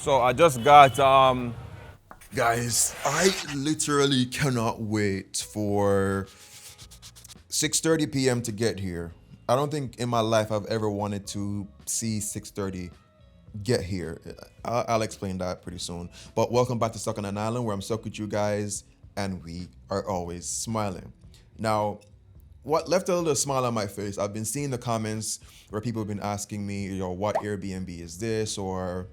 So I just got Guys, I literally cannot wait for 6:30 p.m. to get here. I don't think in my life I've ever wanted to see 6:30 get here. I'll explain that pretty soon. But welcome back to Stuck on an Island, where I'm stuck with you guys and we are always smiling. Now, what left a little smile on my face, I've been seeing the comments where people have been asking me, what Airbnb is this, or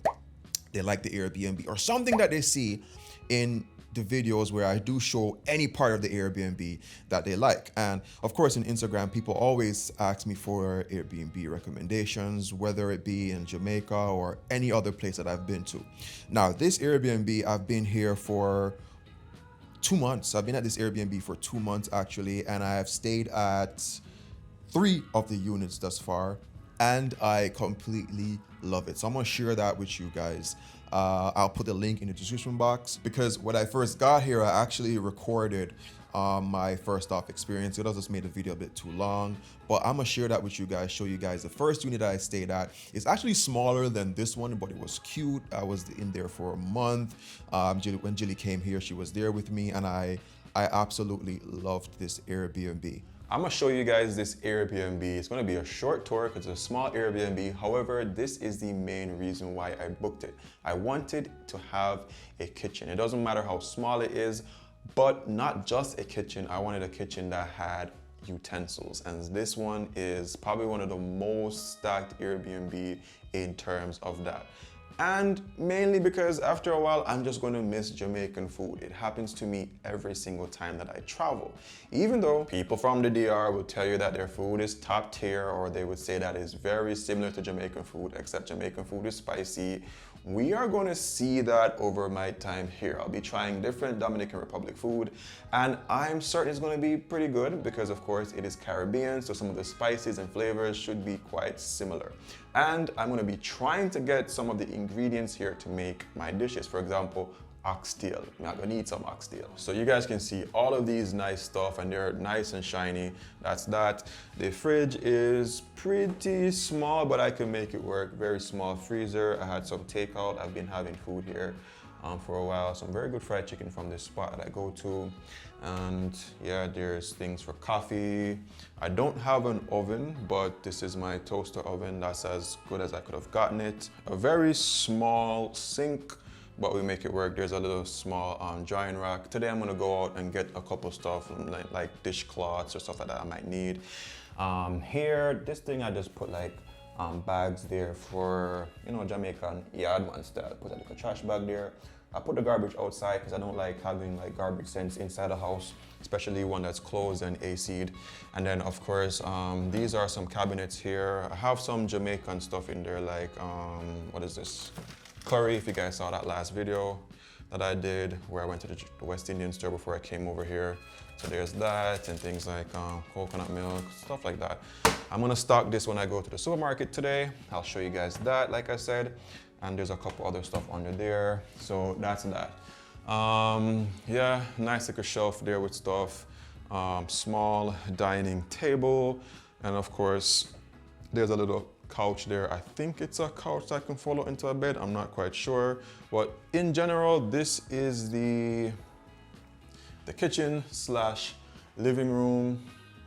they like the Airbnb, or something that they see in the videos where I do show any part of the Airbnb that they like. And of course, in Instagram, people always ask me for Airbnb recommendations, whether it be in Jamaica or any other place that I've been to. Now, this Airbnb, I've been here for 2 months. I've been at this Airbnb for 2 months actually, and I have stayed at 3 of the units thus far, and I completely love it. So I'm gonna share that with you guys. I'll put the link in the description box, because when I first got here, I actually recorded my first off experience. It just made the video a bit too long, but I'm gonna share that with you guys, show you guys the first unit that I stayed at. It's actually smaller than this one, but it was cute. I was in there for a month. When Jilly came here, she was there with me, and I absolutely loved this Airbnb. I'm gonna show you guys this Airbnb. It's gonna be a short tour because it's a small Airbnb. However, this is the main reason why I booked it. I wanted to have a kitchen. It doesn't matter how small it is, but not just a kitchen. I wanted a kitchen that had utensils, and this one is probably one of the most stacked Airbnb in terms of that. And mainly because after a while, I'm just gonna miss Jamaican food. It happens to me every single time that I travel. Even though people from the DR will tell you that their food is top tier, or they would say that it's very similar to Jamaican food, except Jamaican food is spicy. We are gonna see that over my time here. I'll be trying different Dominican Republic food, and I'm certain it's gonna be pretty good because of course it is Caribbean, so some of the spices and flavors should be quite similar. And I'm gonna be trying to get some of the ingredients here to make my dishes. For example, oxtail. I'm gonna need some oxtail. So you guys can see all of these nice stuff, and they're nice and shiny. That's that. The fridge is pretty small, but I can make it work. Very small freezer. I had some takeout. I've been having food here for a while. Some very good fried chicken from this spot that I go to. And yeah, there's things for coffee. I don't have an oven, but this is my toaster oven. That's as good as I could have gotten it. A very small sink, but we make it work. There's a little small drying rack. Today I'm gonna go out and get a couple stuff like dishcloths or stuff like that I might need. Here, this thing I just put like bags there for, Jamaican yard man style. Put like a trash bag there. I put the garbage outside because I don't like having like garbage sense inside the house, especially one that's closed and AC'd. And then of course, these are some cabinets here. I have some Jamaican stuff in there, like, what is this? Curry, if you guys saw that last video that I did where I went to the West Indian store before I came over here. So there's that, and things like coconut milk, stuff like that. I'm gonna stock this when I go to the supermarket today. I'll show you guys that, like I said. And there's a couple other stuff under there. So that's that. Yeah, nice little shelf there with stuff. Small dining table. And of course, there's a little couch there. I think it's a couch that can follow into a bed. I'm not quite sure. But in general, this is the kitchen slash living room.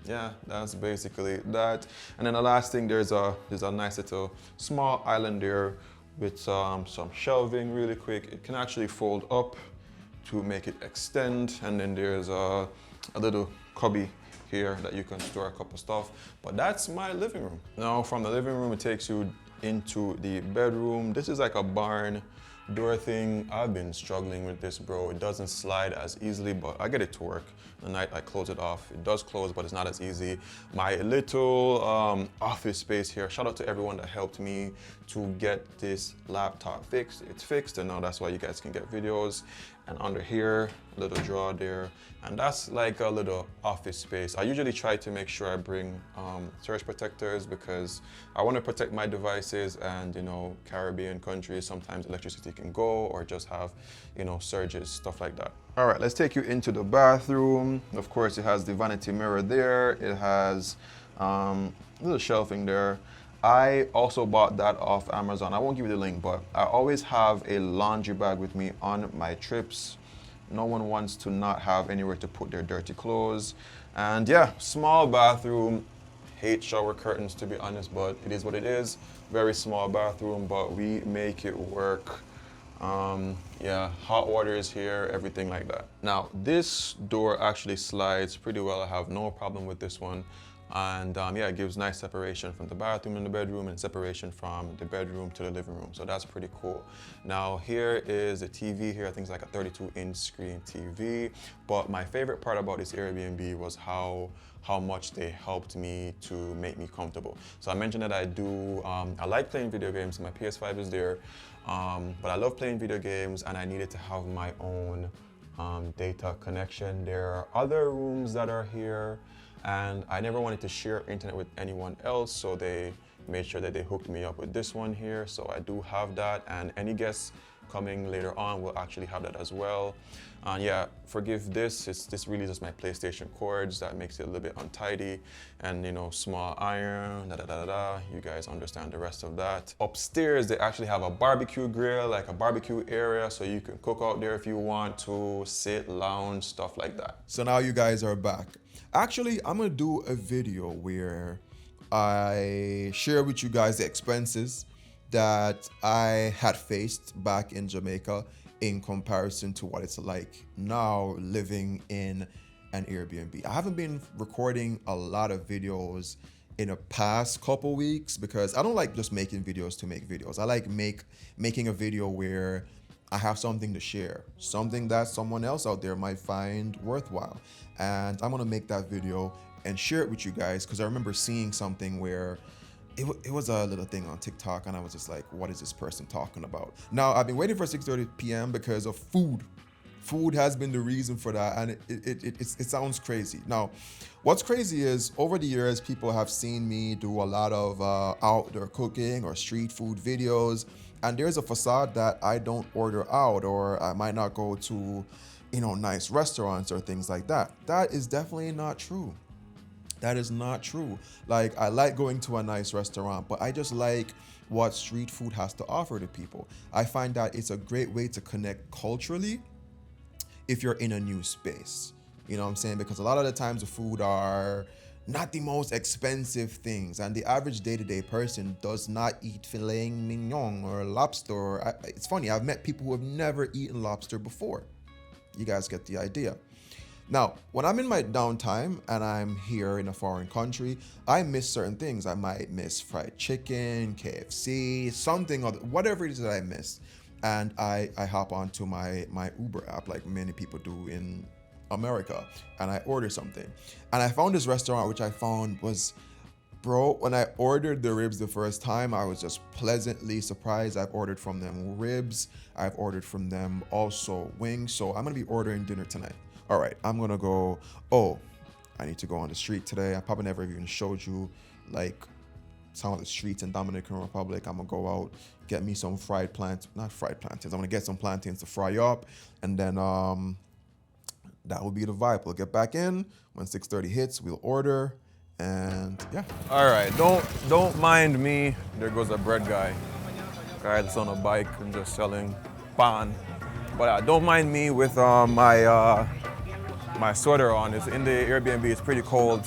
Yeah, that's basically that. And then the last thing, there's a nice little small island there with some shelving really quick. It can actually fold up to make it extend. And then there's a little cubby here that you can store a couple stuff. But that's my living room. Now from the living room, it takes you into the bedroom. This is like a barn door thing. I've been struggling with this, bro. It doesn't slide as easily, but I get it to work. The night I close it off, it does close, but it's not as easy. My little office space here. Shout out to everyone that helped me to get this laptop fixed. It's fixed, and now that's why you guys can get videos. And under here, a little drawer there. And that's like a little office space. I usually try to make sure I bring surge protectors because I want to protect my devices, and Caribbean countries, sometimes electricity can go or just have, surges, stuff like that. All right, let's take you into the bathroom. Of course, it has the vanity mirror there. It has a little shelving there. I also bought that off Amazon. I won't give you the link, but I always have a laundry bag with me on my trips. No one wants to not have anywhere to put their dirty clothes. And yeah, small bathroom. Hate shower curtains, to be honest, but it is what it is. Very small bathroom, but we make it work. Yeah, hot water is here, everything like that. Now, this door actually slides pretty well. I have no problem with this one. And yeah, it gives nice separation from the bathroom and the bedroom and separation from the bedroom to the living room. So that's pretty cool. Now here is a TV here. I think it's like a 32-inch screen TV. But my favorite part about this Airbnb was how much they helped me to make me comfortable. So I mentioned that I like playing video games. My PS5 is there. But I love playing video games and I needed to have my own data connection. There are other rooms that are here. And I never wanted to share internet with anyone else, so they made sure that they hooked me up with this one here. So I do have that, and any guests coming later on will actually have that as well. And yeah, forgive this. This really is just my PlayStation cords that makes it a little bit untidy, and you know, small iron, You guys understand the rest of that. Upstairs, they actually have a barbecue grill, like a barbecue area, so you can cook out there if you want to, sit, lounge, stuff like that. So now you guys are back. Actually, I'm gonna do a video where I share with you guys the expenses that I had faced back in Jamaica in comparison to what it's like now living in an Airbnb. I haven't been recording a lot of videos in the past couple weeks because I don't like just making videos to make videos. I like making a video where I have something to share, something that someone else out there might find worthwhile. And I'm gonna make that video and share it with you guys because I remember seeing something where it was a little thing on TikTok and I was just like, what is this person talking about? Now, I've been waiting for 6:30 p.m. because of food. Food has been the reason for that, and it sounds crazy. Now, what's crazy is over the years, people have seen me do a lot of outdoor cooking or street food videos, and there's a facade that I don't order out, or I might not go to, nice restaurants or things like that. That is definitely not true. That is not true. Like, I like going to a nice restaurant, but I just like what street food has to offer to people. I find that it's a great way to connect culturally if you're in a new space. You know what I'm saying? Because a lot of the times the food are not the most expensive things, and the average day-to-day person does not eat filet mignon or lobster. It's funny, I've met people who have never eaten lobster before. You guys get the idea. Now, when I'm in my downtime and I'm here in a foreign country, I miss certain things. I might miss fried chicken, KFC, something, whatever it is that I miss. And I hop onto my Uber app like many people do in America, and I order something. And I found this restaurant, which I found was, when I ordered the ribs the first time, I was just pleasantly surprised. I've ordered from them ribs. I've ordered from them also wings. So I'm gonna be ordering dinner tonight. All right, I'm gonna go, I need to go on the street today. I probably never even showed you like some of the streets in Dominican Republic. I'm gonna go out, get me some not fried plantains. I'm gonna get some plantains to fry up, and then that will be the vibe. We'll get back in when 6:30 hits. We'll order, and yeah. All right, don't mind me. There goes a bread guy. Guy that's on a bike and just selling pan. But don't mind me with my sweater on. It's in the Airbnb. It's pretty cold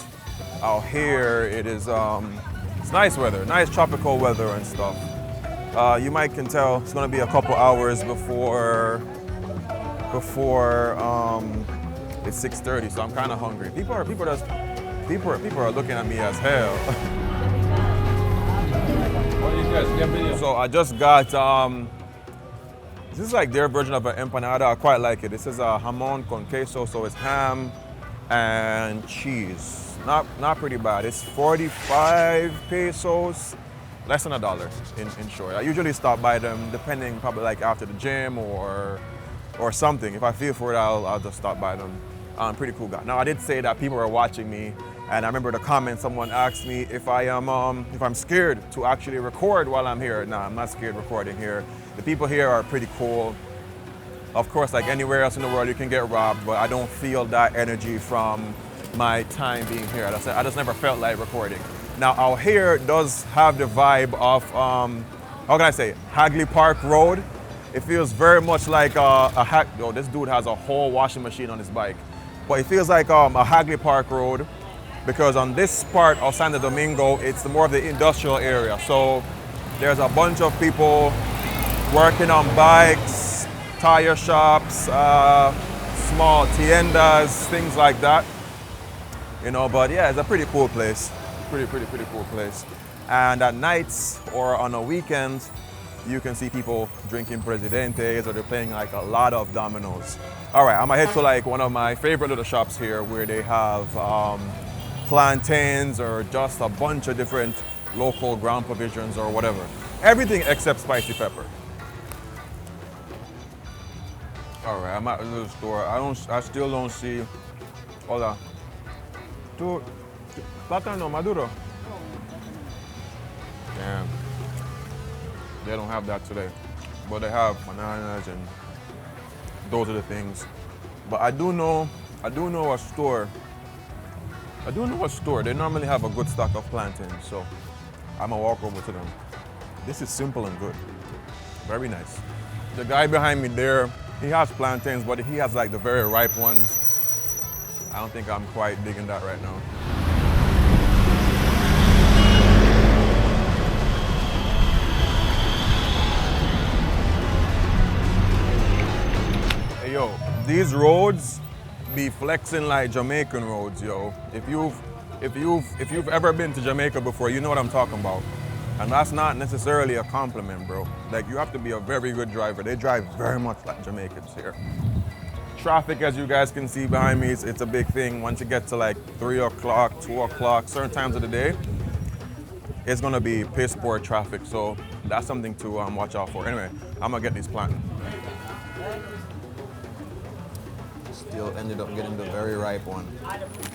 out here. It is. It's nice weather, nice tropical weather and stuff. You might can tell it's gonna be a couple hours before it's 6:30, so I'm kind of hungry. People are looking at me as hell. So I just got this is like their version of an empanada. I quite like it. This is a jamon con queso, so it's ham and cheese. Not pretty bad. It's 45 pesos, less than $1 in short. I usually stop by them depending, probably like after the gym or something. If I feel for it, I'll just stop by them. Pretty cool guy. Now I did say that people are watching me, and I remember the comment someone asked me if I'm scared to actually record while I'm here. No, I'm not scared recording here. The people here are pretty cool. Of course, like anywhere else in the world, you can get robbed, but I don't feel that energy from my time being here. I just never felt like recording. Now out here does have the vibe of, how can I say, Hagley Park Road. It feels very much like oh, this dude has a whole washing machine on his bike. But it feels like a Hagley Park Road because on this part of Santo Domingo, it's more of the industrial area. So there's a bunch of people working on bikes, tire shops, small tiendas, things like that. You know, but yeah, it's a pretty cool place. Pretty cool place. And at nights or on a weekend, you can see people drinking Presidentes or they're playing like a lot of dominoes. All right, I'm gonna head to like one of my favorite little shops here where they have plantains or just a bunch of different local ground provisions or whatever. Everything except spicy pepper. All right, I'm at the little store. I still don't see. Hola. Plátano maduro. Damn. They don't have that today. But they have bananas and those are the things. But I do know a store. They normally have a good stock of plantains, so I'm gonna walk over to them. This is simple and good. Very nice. The guy behind me there, he has plantains, but he has like the very ripe ones. I don't think I'm quite digging that right now. Hey yo, these roads be flexing like Jamaican roads, yo. If you've ever been to Jamaica before, you know what I'm talking about. And that's not necessarily a compliment, bro. Like, you have to be a very good driver. They drive very much like Jamaicans here. Traffic, as you guys can see behind me, it's a big thing. Once you get to like 3 o'clock, 2 o'clock, certain times of the day, it's gonna be piss poor traffic. So that's something to watch out for. Anyway, I'm gonna get these plantains. Still ended up getting the very ripe one.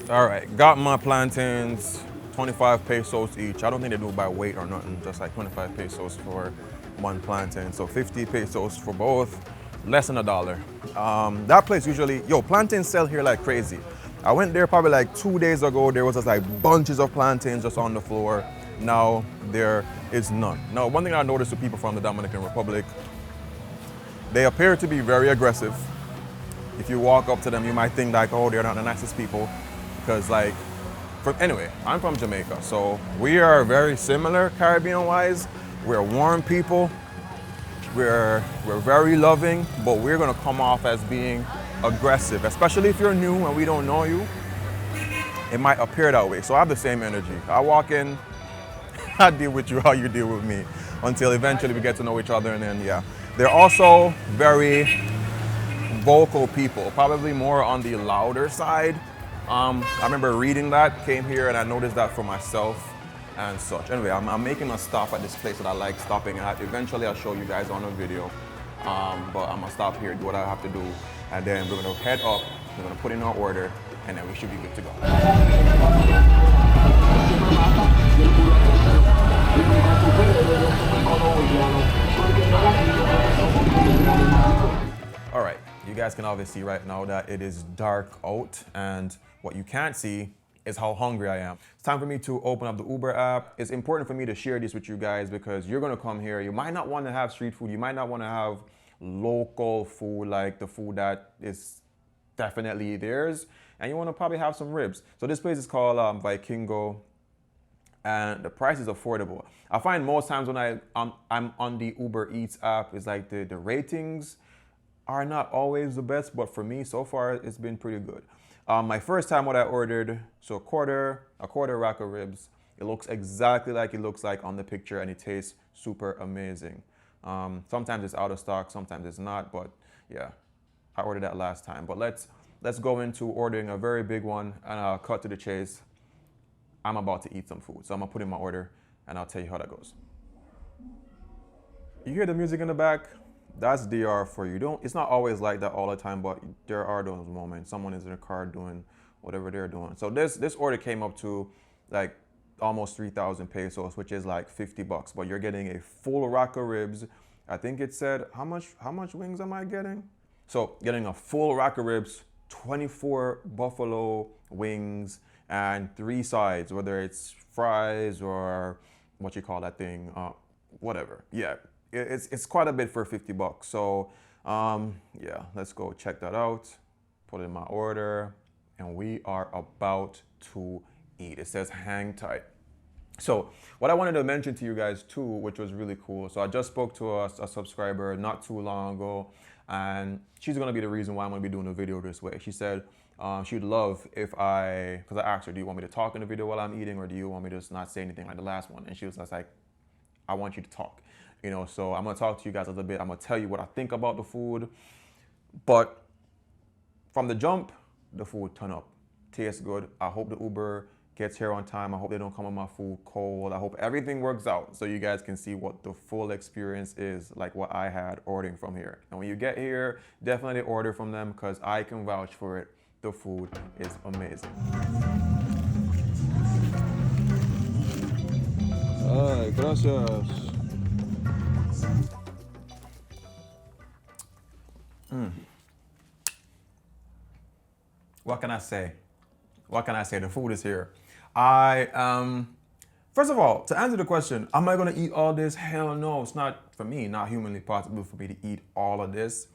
All right, got my plantains, 25 pesos each. I don't think they do it by weight or nothing, just like 25 pesos for one plantain. So 50 pesos for both, less than $1. That place usually, plantains sell here like crazy. I went there probably like 2 days ago. There was just like bunches of plantains just on the floor. Now there is none. Now, one thing I noticed with people from the Dominican Republic, they appear to be very aggressive. If you walk up to them, you might think like, oh, they're not the nicest people. Because like, anyway, I'm from Jamaica, so we are very similar Caribbean-wise. We're warm people. We're very loving, but we're gonna come off as being aggressive, especially if you're new and we don't know you. It might appear that way. So I have the same energy. I walk in, I deal with you how you deal with me until eventually we get to know each other, and then yeah. They're also very vocal people, probably more on the louder side. I remember reading that, came here and I noticed that for myself and such. Anyway, I'm making a stop at this place that I like stopping at. Eventually I'll show you guys on a video, but I'm gonna stop here, do what I have to do, and then we're gonna head up, we're gonna put in our order, and then we should be good to go. All right, you guys can obviously see right now that it is dark out, and what you can't see is how hungry I am. It's time for me to open up the Uber app. It's important for me to share this with you guys because you're gonna come here. You might not want to have street food. You might not want to have local food, like the food that is definitely theirs, and you want to probably have some ribs. So this place is called Vikingo, and the price is affordable. I find most times when I'm on the Uber Eats app, it's like the ratings are not always the best, but for me so far it's been pretty good. My first time what I ordered, so a quarter rack of ribs. It looks exactly like it looks like on the picture, and it tastes super amazing. Sometimes it's out of stock, sometimes it's not, but yeah, I ordered that last time. But let's go into ordering a very big one, and I'll cut to the chase. I'm about to eat some food, so I'm gonna put in my order and I'll tell you how that goes. You hear the music in the back? That's DR for you. It's not always like that all the time, but there are those moments. Someone is in a car doing whatever they're doing. So this order came up to like almost 3,000 pesos, which is like $50, but you're getting a full rack of ribs. I think it said, how much wings am I getting? So getting a full rack of ribs, 24 buffalo wings, and 3 sides, whether it's fries or what you call that thing, whatever. Yeah, it's quite a bit for 50 bucks. So yeah, let's go check that out. Put in my order, and we are about to eat. It says hang tight. So what I wanted to mention to you guys too, which was really cool. So I just spoke to a subscriber not too long ago, and she's gonna be the reason why I'm gonna be doing the video this way. She said she'd love if because I asked her, do you want me to talk in the video while I'm eating, or do you want me to just not say anything like the last one? And she was just like, I want you to talk. You know, so I'm gonna talk to you guys a little bit. I'm gonna tell you what I think about the food, but from the jump, the food turn up, tastes good. I hope the Uber gets here on time. I hope they don't come with my food cold. I hope everything works out so you guys can see what the full experience is, like what I had ordering from here. And when you get here, definitely order from them because I can vouch for it. The food is amazing. Ay, gracias. What can I say? What can I say? The food is here. First of all, to answer the question, am I gonna eat all this? Hell no, it's not for me, not humanly possible for me to eat all of this.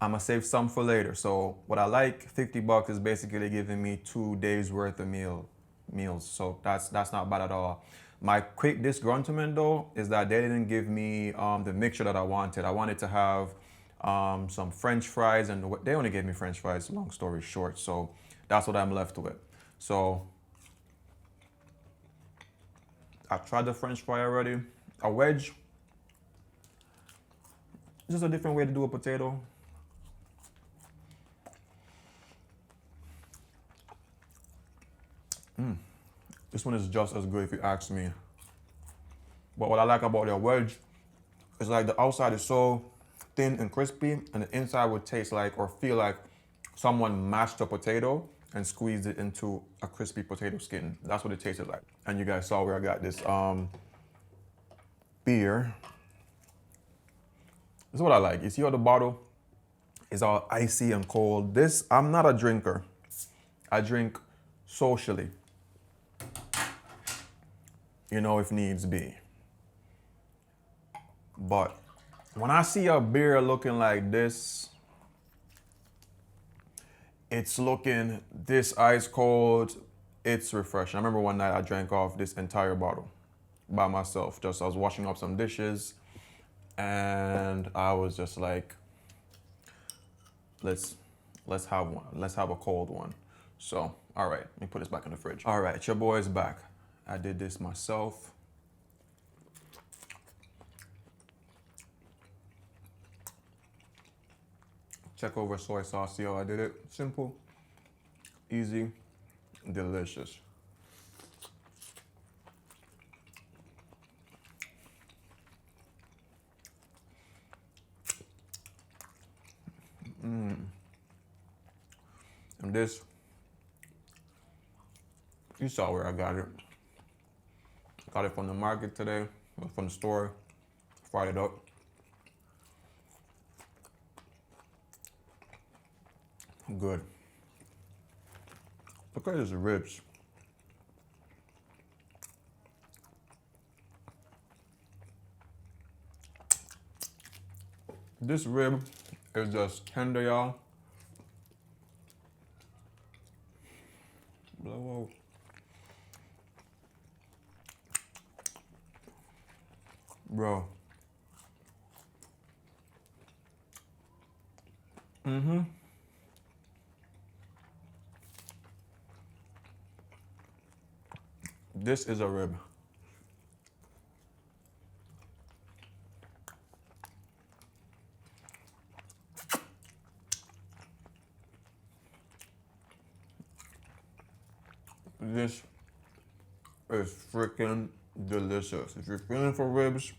I'm gonna save some for later. So what I like, 50 bucks is basically giving me 2 days worth of meals. So that's not bad at all. My quick disgruntlement though is that they didn't give me the mixture that I wanted. I wanted to have some French fries, and they only gave me French fries, long story short. So that's what I'm left with. So I tried the French fry already. A wedge, just a different way to do a potato. This one is just as good if you ask me. But what I like about their wedge is like the outside is so thin and crispy, and the inside would taste like or feel like someone mashed a potato and squeezed it into a crispy potato skin. That's what it tasted like. And you guys saw where I got this beer. This is what I like. You see how the bottle is all icy and cold? This, I'm not a drinker. I drink socially, you know, if needs be. But when I see a beer looking like this, it's looking this ice cold, it's refreshing. I remember one night I drank off this entire bottle by myself. I was washing up some dishes and I was just like, let's have one. Let's have a cold one. So, all right, let me put this back in the fridge. All right, your boy's back. I did this myself. Check over soy sauce, see how I did it. Simple, easy, delicious. And this, you saw where I got it. Got it from the market today, from the store, fried it up. Good. Look at his ribs. This rib is just tender, y'all. Blow out. Bro. This is a rib. This is freaking delicious. If you're feeling for ribs,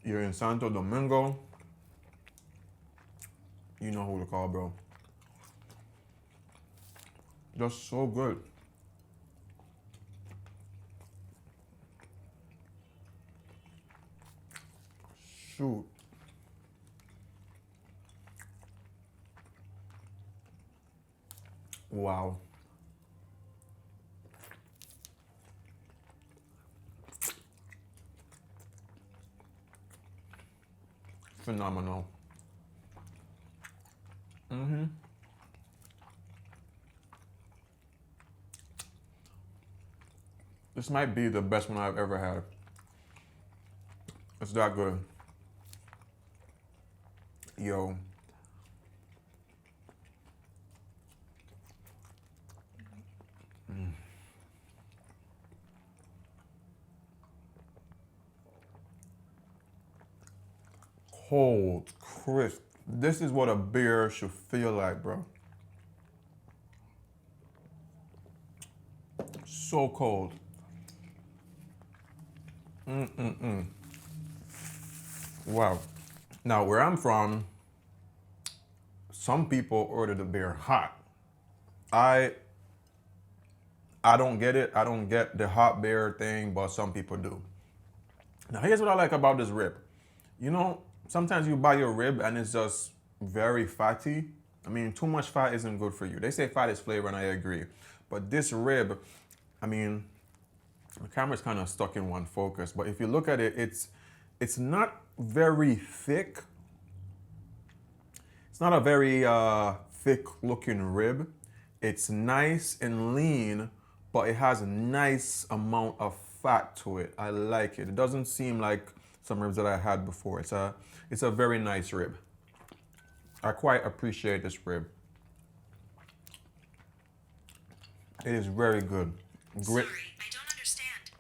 you're in Santo Domingo, you know who to call, bro. Just so good. Shoot. Wow. phenomenal. This might be the best one I've ever had. It's that good. Yo. Cold, crisp. This is what a beer should feel like, bro. So cold. Wow. Now, where I'm from, some people order the beer hot. I don't get it. I don't get the hot beer thing, but some people do. Now, here's what I like about this rib. You know, sometimes you buy your rib and it's just very fatty. I mean, too much fat isn't good for you. They say fat is flavor, and I agree. But this rib, I mean, the camera's kind of stuck in one focus, but if you look at it, it's not very thick. It's not a very thick looking rib. It's nice and lean, but it has a nice amount of fat to it. I like it. It doesn't seem like some ribs that I had before. It's a very nice rib. I quite appreciate this rib. It is very good. Sorry, I don't understand.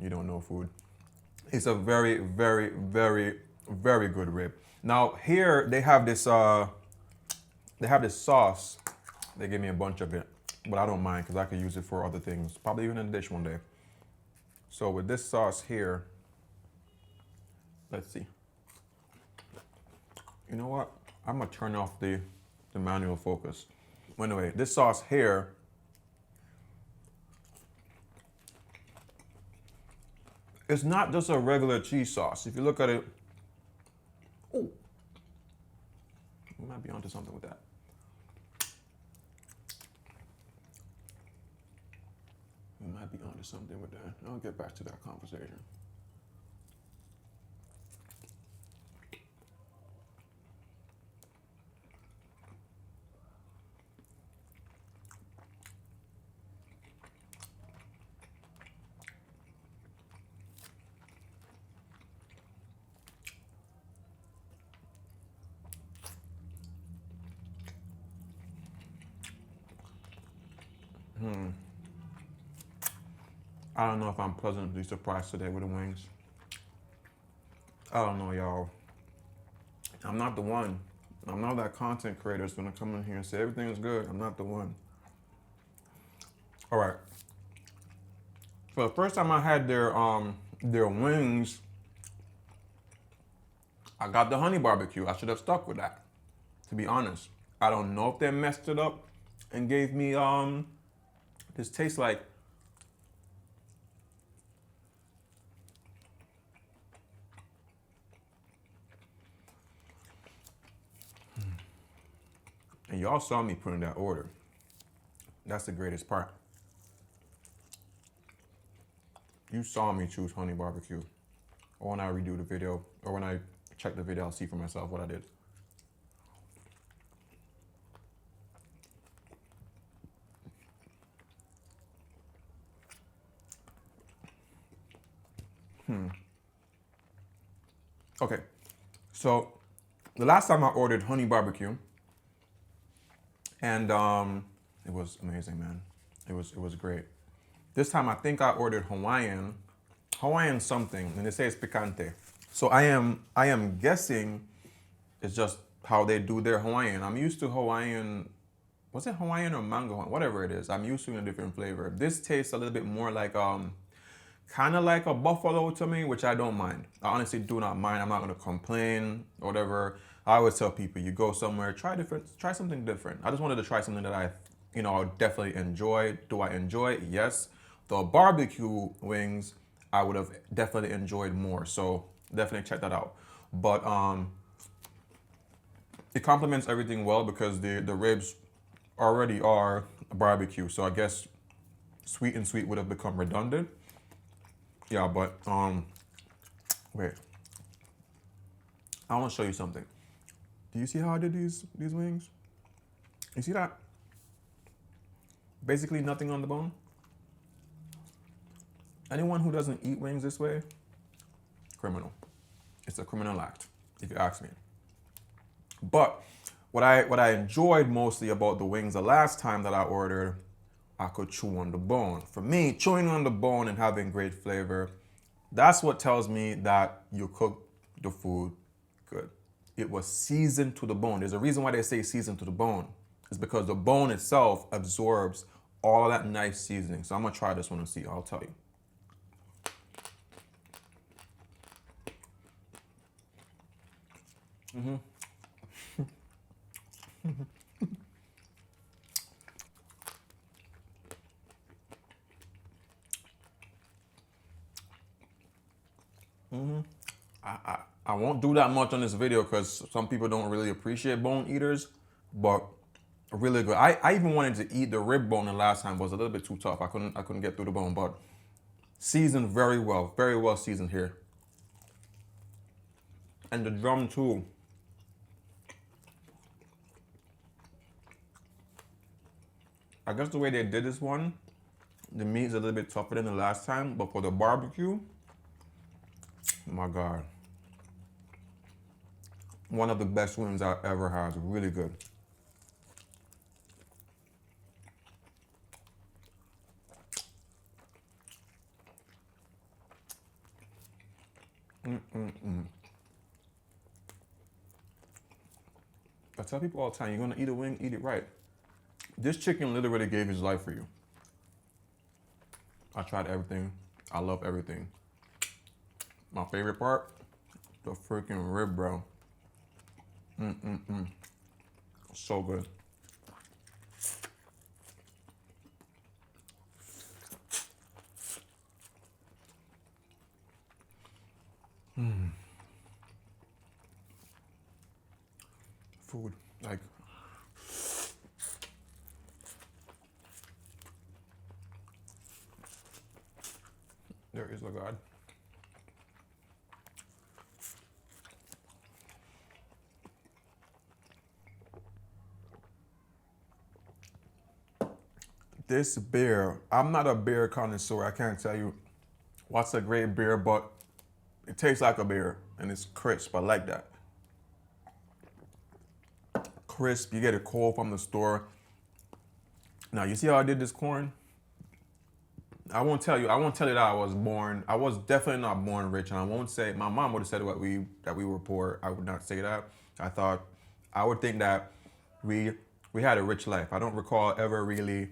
You don't know food. It's a very, very, very, very good rib. Now here they have this sauce. They gave me a bunch of it, but I don't mind because I could use it for other things. Probably even in a dish one day. So with this sauce here, let's see. You know what? I'm gonna turn off the manual focus. Anyway, this sauce here, it's not just a regular cheese sauce. If you look at it, oh, we might be onto something with that. We might be onto something with that. I'll get back to that conversation. I don't know if I'm pleasantly surprised today with the wings. I don't know, y'all. I'm not the one. I'm not that content creator that's gonna come in here and say everything is good. I'm not the one. All right. For the first time I had their wings, I got the honey barbecue. I should have stuck with that, to be honest. I don't know if they messed it up and gave me this tastes like and y'all saw me put in that order. That's the greatest part. You saw me choose honey barbecue. Or when I redo the video, or when I check the video, I'll see for myself what I did. Okay, so the last time I ordered honey barbecue, and it was amazing, man. It was great. This time I think I ordered Hawaiian something, and they say it's picante. So I am guessing it's just how they do their Hawaiian. I'm used to Hawaiian. Was it Hawaiian or mango? Whatever it is, I'm used to a different flavor. This tastes a little bit more like kind of like a buffalo to me, which I don't mind. I honestly do not mind. I'm not gonna complain or whatever. I always tell people, you go somewhere, try something different. I just wanted to try something that I would definitely enjoy. Do I enjoy it? Yes. The barbecue wings, I would have definitely enjoyed more. So definitely check that out. But it complements everything well because the ribs already are barbecue. So I guess sweet and sweet would have become redundant. Yeah, but wait. I want to show you something. Do you see how I did these wings? You see that? Basically nothing on the bone. Anyone who doesn't eat wings this way, criminal. It's a criminal act, if you ask me. But what I enjoyed mostly about the wings the last time that I ordered, I could chew on the bone. For me, chewing on the bone and having great flavor, that's what tells me that you cooked the food good. It was seasoned to the bone. There's a reason why they say seasoned to the bone. It's because the bone itself absorbs all of that nice seasoning. So I'm gonna try this one and see, I'll tell you. I won't do that much on this video because some people don't really appreciate bone eaters, but really good. I even wanted to eat the rib bone the last time, but it was a little bit too tough. I couldn't get through the bone, but seasoned very well seasoned here. And the drum too. I guess the way they did this one, the meat is a little bit tougher than the last time, but for the barbecue, oh my God. One of the best wings I ever had. Really good. I tell people all the time, you're gonna eat a wing, eat it right. This chicken literally gave his life for you. I tried everything. I love everything. My favorite part, the freaking rib, bro. So good. Food, like, there is a God. This beer, I'm not a beer connoisseur. I can't tell you what's a great beer, but it tastes like a beer and it's crisp. I like that. Crisp, you get it cold from the store. Now, you see how I did this corn? I won't tell you that I was definitely not born rich, and I won't say, my mom would have said that we were poor. I would not say that. I would think that we had a rich life. I don't recall ever really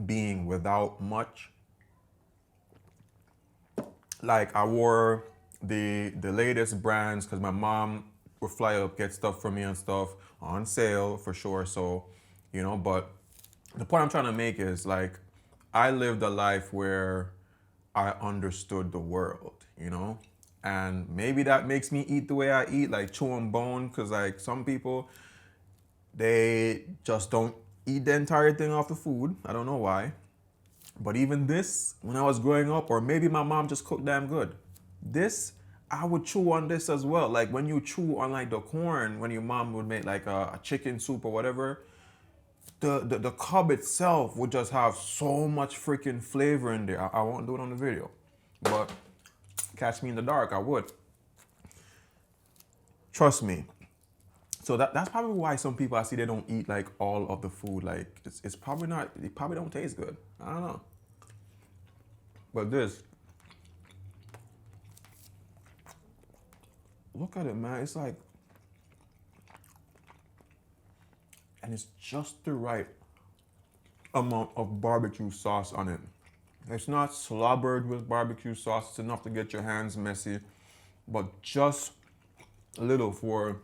being without much. Like, I wore the latest brands because my mom would fly up, get stuff for me and stuff on sale for sure. So, you know, but the point I'm trying to make is, like, I lived a life where I understood the world, you know? And maybe that makes me eat the way I eat, like chewing bone, because like some people, they just don't eat the entire thing off the food. I don't know why. But even this, when I was growing up, or maybe my mom just cooked damn good. This, I would chew on this as well. Like when you chew on like the corn, when your mom would make like a chicken soup or whatever, the cob itself would just have so much freaking flavor in there. I won't do it on the video, but catch me in the dark, I would. Trust me. So that's probably why some people I see, they don't eat like all of the food. Like it's probably not, it probably don't taste good. I don't know. But this, look at it, man. It's like, and it's just the right amount of barbecue sauce on it. It's not slobbered with barbecue sauce. It's enough to get your hands messy, but just a little for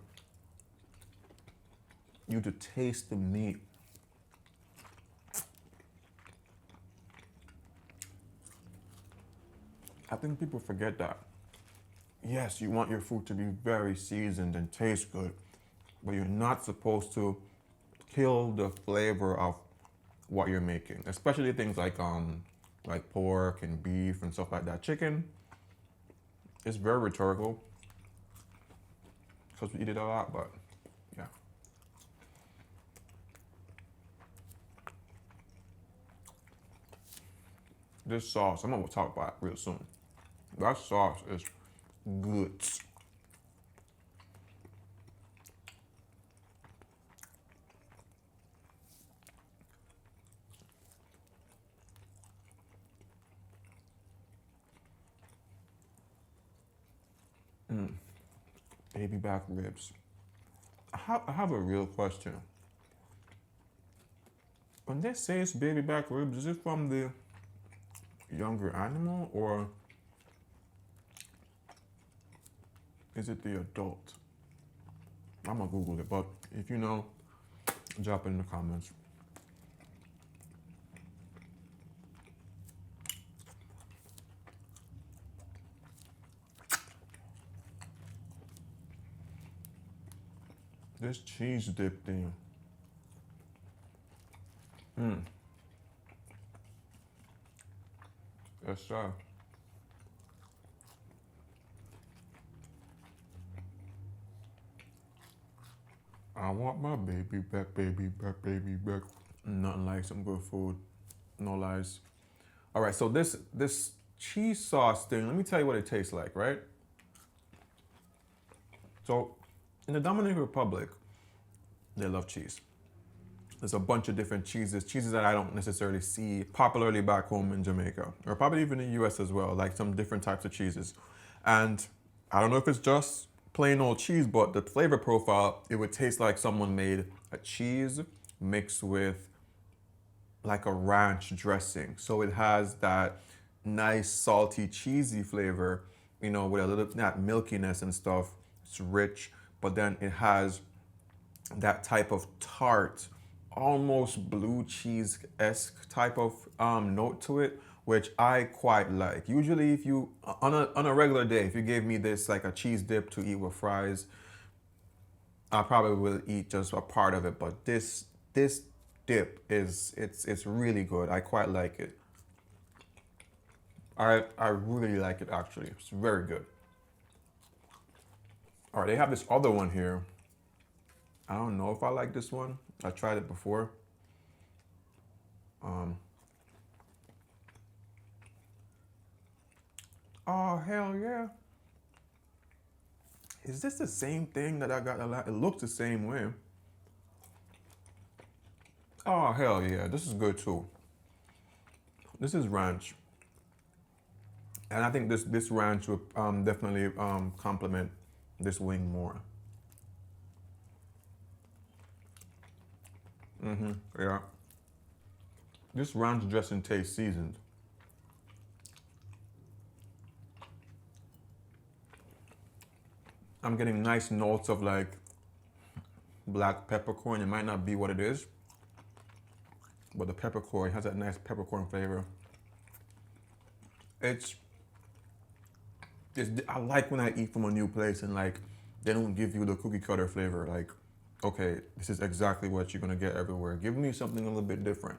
you to taste the meat. I think people forget that. Yes, you want your food to be very seasoned and taste good, but you're not supposed to kill the flavor of what you're making, especially things like pork and beef and stuff like that. Chicken is very rhetorical. because we eat it a lot, but yeah. This sauce, I'm gonna talk about it real soon. That sauce is good. Baby back ribs. I have a real question. When they say it's baby back ribs, is it from the younger animal or is it the adult? I'm gonna Google it, but if you know, drop it in the comments. This cheese dip thing. Yes, sir. I want my baby back, baby back, baby back. Nothing like some good food. No lies. All right, so this cheese sauce thing, let me tell you what it tastes like, right? So in the Dominican Republic, they love cheese. There's a bunch of different cheeses that I don't necessarily see popularly back home in Jamaica, or probably even in the US as well, like some different types of cheeses. And I don't know if it's just plain old cheese, but the flavor profile, it would taste like someone made a cheese mixed with like a ranch dressing. So it has that nice, salty, cheesy flavor, you know, with a little, that milkiness and stuff. It's rich, but then it has that type of tart, almost blue cheese-esque type of note to it, which I quite like. Usually if you, on a regular day, if you gave me this like a cheese dip to eat with fries, I probably will eat just a part of it, but this dip it's really good. I quite like it. I really like it actually. It's very good. All right, they have this other one here. I don't know if I like this one. I tried it before. Oh, hell yeah. Is this the same thing that I got a lot? It looks the same way. Oh, hell yeah. This is good too. This is ranch. And I think this ranch would definitely complement this wing more. Yeah. This ranch dressing tastes seasoned. I'm getting nice notes of like black peppercorn. It might not be what it is, but the peppercorn has that nice peppercorn flavor. I like when I eat from a new place and like they don't give you the cookie cutter flavor. Like, okay, this is exactly what you're gonna get everywhere. Give me something a little bit different.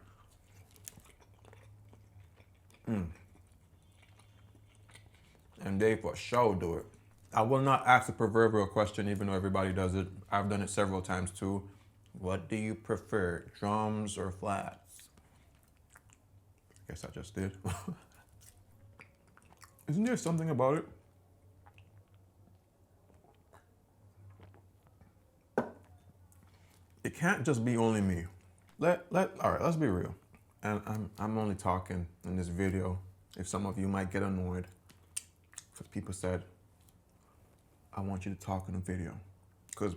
And they for sure do it. I will not ask the proverbial question, even though everybody does it. I've done it several times too. What do you prefer, drums or flats? I guess I just did. Isn't there something about it? It can't just be only me. All right, let's be real. And I'm only talking in this video. If some of you might get annoyed, because people said, I want you to talk in a video. Because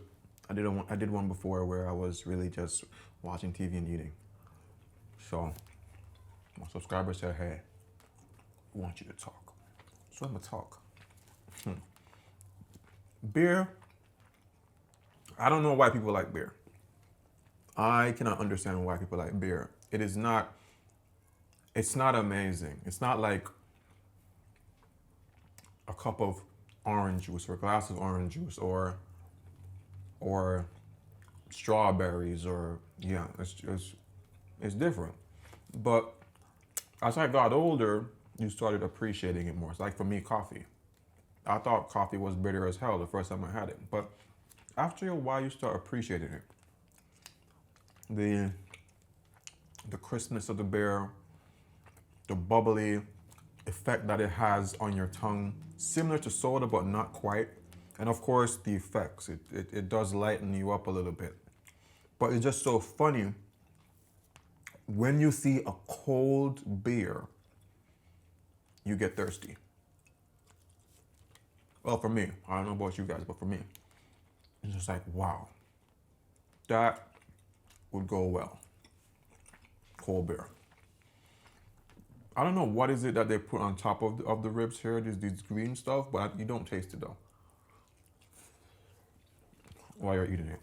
I did one before where I was really just watching TV and eating. So my subscriber said, hey, we want you to talk. So I'm gonna talk. Beer, I don't know why people like beer. I cannot understand why people like beer. It's not amazing. It's not like a cup of orange juice or a glass of orange juice or strawberries or, yeah, it's different. But as I got older, you started appreciating it more. It's like for me, coffee. I thought coffee was bitter as hell the first time I had it, but after a while, you start appreciating it. The crispness of the beer, the bubbly effect that it has on your tongue, similar to soda, but not quite. And of course, the effects. It does lighten you up a little bit. But it's just so funny when you see a cold beer, you get thirsty. Well, for me, I don't know about you guys, but for me, it's just like, wow, that would go well. Cold beer. I don't know what is it that they put on top of the ribs here, these green stuff, but you don't taste it though while you're eating it.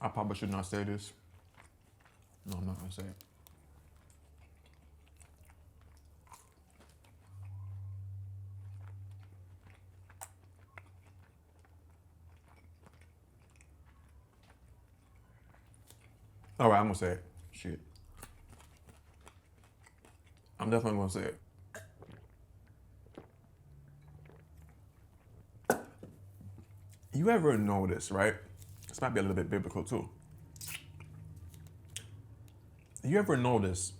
I probably should not say this. No, I'm not gonna say it. All right, I'm gonna say it. Shit. I'm definitely gonna say it. You ever notice, right? This might be a little bit biblical too. You ever notice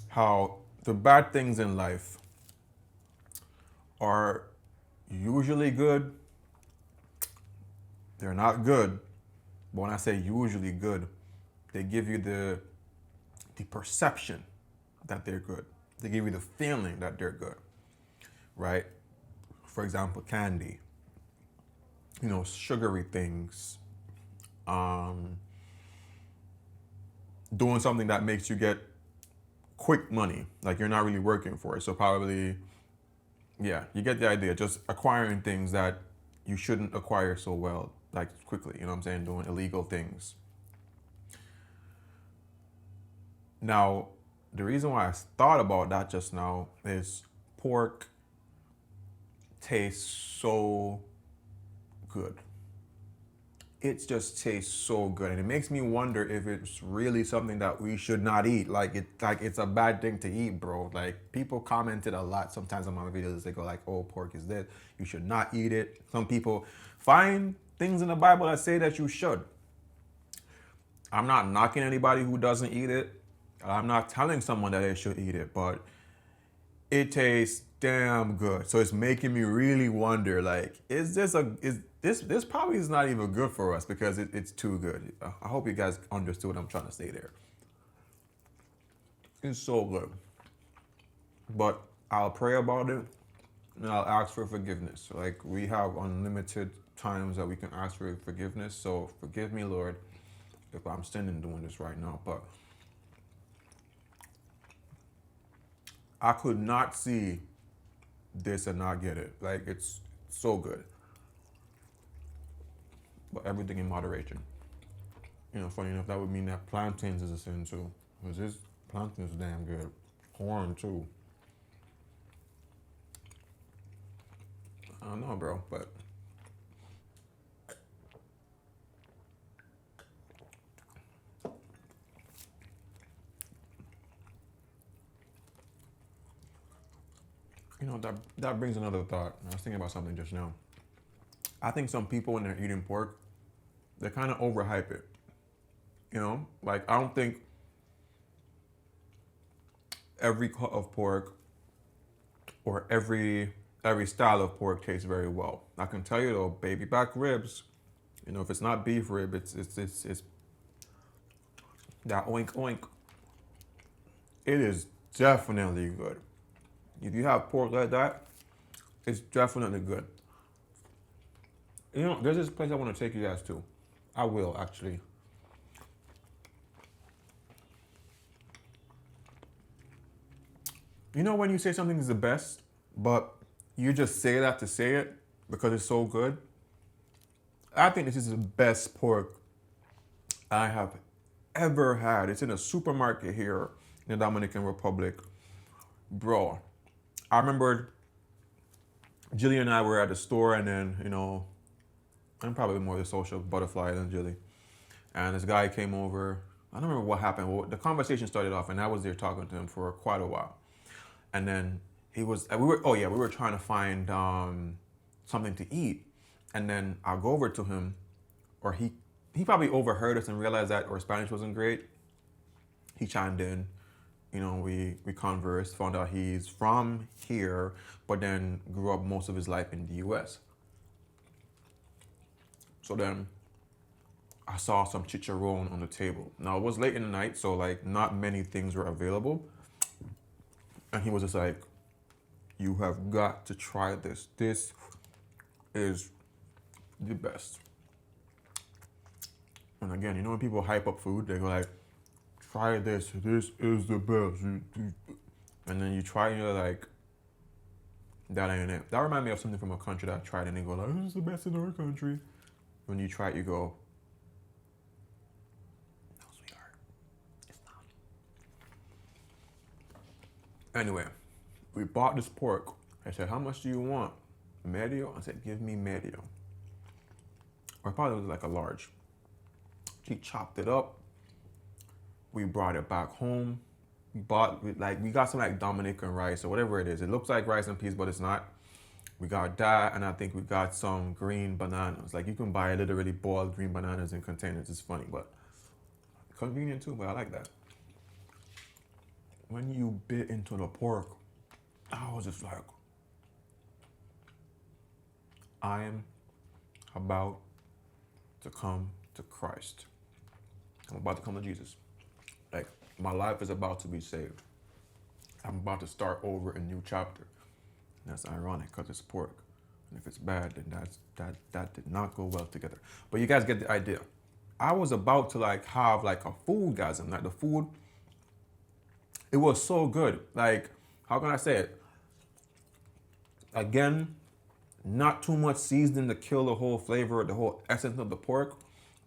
how the bad things in life are usually good? They're not good, but when I say usually good, they give you the perception that they're good. They give you the feeling that they're good, right? For example, candy, sugary things, doing something that makes you get quick money, like you're not really working for it. So probably, yeah, you get the idea. Just acquiring things that you shouldn't acquire so well, like quickly, you know what I'm saying? Doing illegal things. Now, the reason why I thought about that just now is pork tastes so good. It just tastes so good, and it makes me wonder if it's really something that we should not eat. Like it's a bad thing to eat, bro. Like people commented a lot sometimes on my videos. They go like, "Oh, pork is this. You should not eat it." Some people find things in the Bible that say that you should. I'm not knocking anybody who doesn't eat it. I'm not telling someone that they should eat it, but it tastes damn good. So it's making me really wonder, like, this probably is not even good for us because it's too good. I hope you guys understood what I'm trying to say there. It's so good. But I'll pray about it and I'll ask for forgiveness. Like, we have unlimited times that we can ask for forgiveness. So forgive me, Lord, if I'm sinning doing this right now. But I could not see this and not get it. Like, it's so good. But everything in moderation. Funny enough, that would mean that plantains is a sin too. Because this plantain is damn good. Corn too. I don't know, bro, but that brings another thought. I was thinking about something just now. I think some people, when they're eating pork, they kind of overhype it. Like, I don't think every cut of pork or every style of pork tastes very well. I can tell you though, baby back ribs, if it's not beef rib, it's that oink oink. It is definitely good. If you have pork like that, it's definitely good. There's this place I want to take you guys to. I will, actually. When you say something is the best, but you just say that to say it because it's so good? I think this is the best pork I have ever had. It's in a supermarket here in the Dominican Republic. Bro, I remember Jilly and I were at the store, and then, I'm probably more the social butterfly than Jilly. And this guy came over. I don't remember what happened. Well, the conversation started off, and I was there talking to him for quite a while. And then we were trying to find something to eat. And then I'll go over to him, or he probably overheard us and realized that our Spanish wasn't great. He chimed in, you know, we conversed, found out he's from here, but then grew up most of his life in the US. So then I saw some chicharron on the table. Now it was late in the night, so like not many things were available. And he was just like, you have got to try this. This is the best. And again, you know when people hype up food, they go like, try this, this is the best. And then you try and you're like, that ain't it. That reminded me of something from a country that I tried and they go like, this is the best in our country. When you try it, you go, no, sweetheart, it's not. Anyway, we bought this pork. I said, how much do you want? Medio? I said, give me medio. Or probably was like a large. She chopped it up. We brought it back home. We got some like Dominican rice or whatever it is. It looks like rice and peas, but it's not. We got that, and I think we got some green bananas. Like you can buy literally boiled green bananas in containers. It's funny, but convenient too, but I like that. When you bit into the pork, I was just like, I am about to come to Christ. I'm about to come to Jesus. Like, my life is about to be saved. I'm about to start over a new chapter. And that's ironic because it's pork. And if it's bad, then that did not go well together. But you guys get the idea. I was about to like have like a foodgasm. Like the food, it was so good. Like, how can I say it? Again, not too much seasoning to kill the whole flavor, the whole essence of the pork,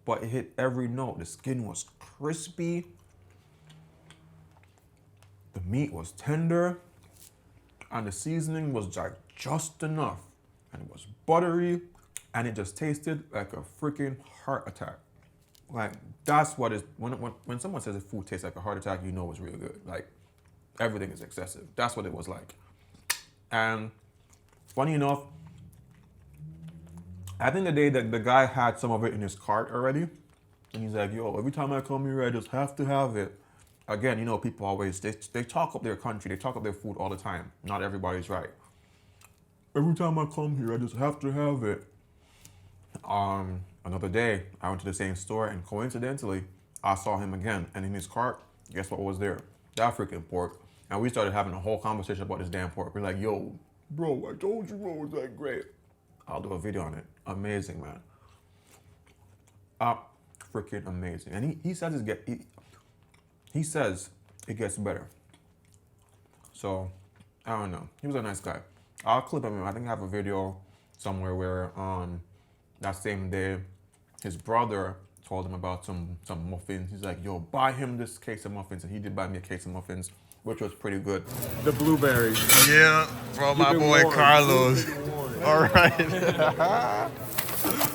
but it hit every note. The skin was crispy. The meat was tender. And the seasoning was like just enough. And it was buttery. And it just tasted like a freaking heart attack. Like, that's what is, when someone says a food tastes like a heart attack, you know it's real good. Like, everything is excessive. That's what it was like. And funny enough, I think the day that the guy had some of it in his cart already, and he's like, yo, every time I come here, I just have to have it. Again, you know, people always, they talk up their country, they talk up their food all the time. Not everybody's right. Every time I come here, I just have to have it. Another day, I went to the same store, and coincidentally, I saw him again. And in his cart, guess what was there? That freaking pork. And we started having a whole conversation about this damn pork. We're like, yo, bro, I told you, bro, it was like great. I'll do a video on it. Amazing, man. Freaking amazing. And he says he says it gets better. So, I don't know. He was a nice guy. I'll clip him. I think I have a video somewhere where that same day, his brother told him about some muffins. He's like, yo, buy him this case of muffins. And he did buy me a case of muffins, which was pretty good. The blueberries. Yeah, from my boy Carlos. All right. And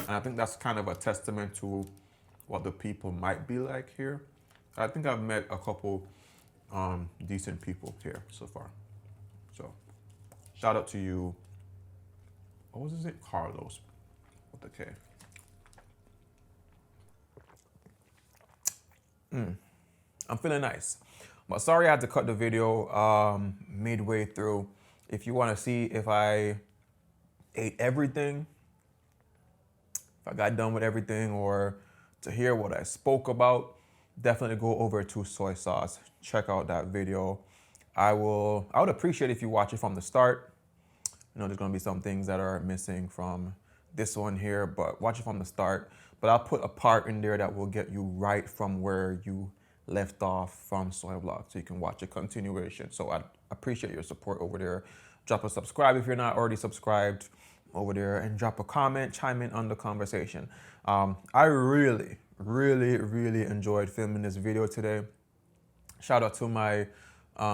I think that's kind of a testament to what the people might be like here. I think I've met a couple decent people here so far. So, shout out to you. What was his name? Carlos with a K. I'm feeling nice. But sorry I had to cut the video midway through. If you want to see if I ate everything, if I got done with everything, or to hear what I spoke about, definitely go over to Soy Sauce. Check out that video. I would appreciate if you watch it from the start. You know, there's gonna be some things that are missing from this one here, but watch it from the start. But I'll put a part in there that will get you right from where you left off from Soy Vlog, so you can watch a continuation. So I appreciate your support over there. Drop a subscribe if you're not already subscribed over there, and drop a comment, chime in on the conversation. I really enjoyed filming this video today. Shout out to my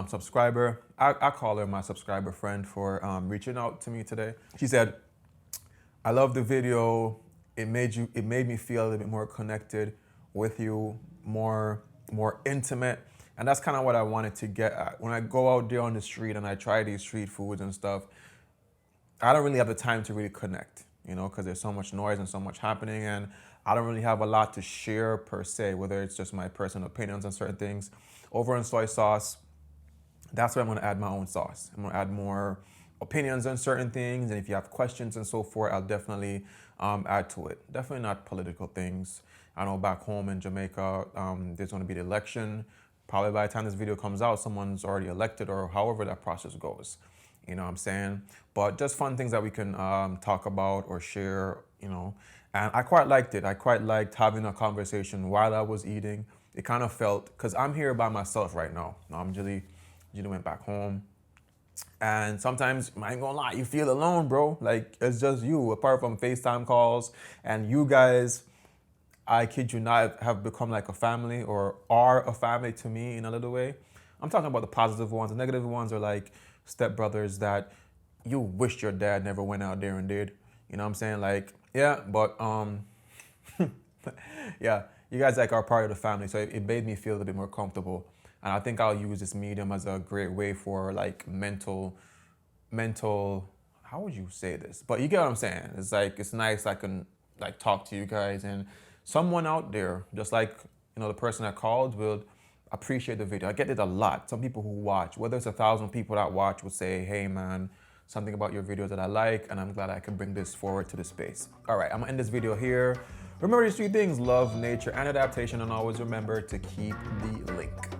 subscriber. I call her my subscriber friend for reaching out to me today. She said, I love the video. It made me feel a little bit more connected with you, more intimate. And that's kind of what I wanted to get at. When I go out there on the street and I try these street foods and stuff, I don't really have the time to really connect, you know, because there's so much noise and so much happening, and I don't really have a lot to share per se, whether it's just my personal opinions on certain things. Over on soy sauce, that's where I'm gonna add my own sauce. I'm gonna add more opinions on certain things, and if you have questions and so forth, I'll definitely add to it. Definitely not political things. I know back home in Jamaica, there's gonna be the election. Probably by the time this video comes out, someone's already elected or however that process goes. You know what I'm saying? But just fun things that we can talk about or share, you know. And I quite liked it. I quite liked having a conversation while I was eating. It kind of felt, because I'm here by myself right now. I'm Julie went back home. And sometimes, I ain't gonna lie, you feel alone, bro. Like, it's just you, apart from FaceTime calls. And you guys, I kid you not, have become like a family or are a family to me in a little way. I'm talking about the positive ones. The negative ones are like stepbrothers that you wished your dad never went out there and did. You know what I'm saying? Like, yeah, but yeah, you guys like are part of the family, so it made me feel a bit more comfortable. And I think I'll use this medium as a great way for like mental, how would you say this? But you get what I'm saying. It's like, it's nice I can like talk to you guys, and someone out there, just like, you know, the person that called will appreciate the video. I get it a lot. Some people who watch, whether it's 1,000 people that watch, would say, hey man, something about your videos that I like, and I'm glad I can bring this forward to the space. All right, I'm gonna end this video here. Remember these 3 things: love, nature, and adaptation, and always remember to keep the link.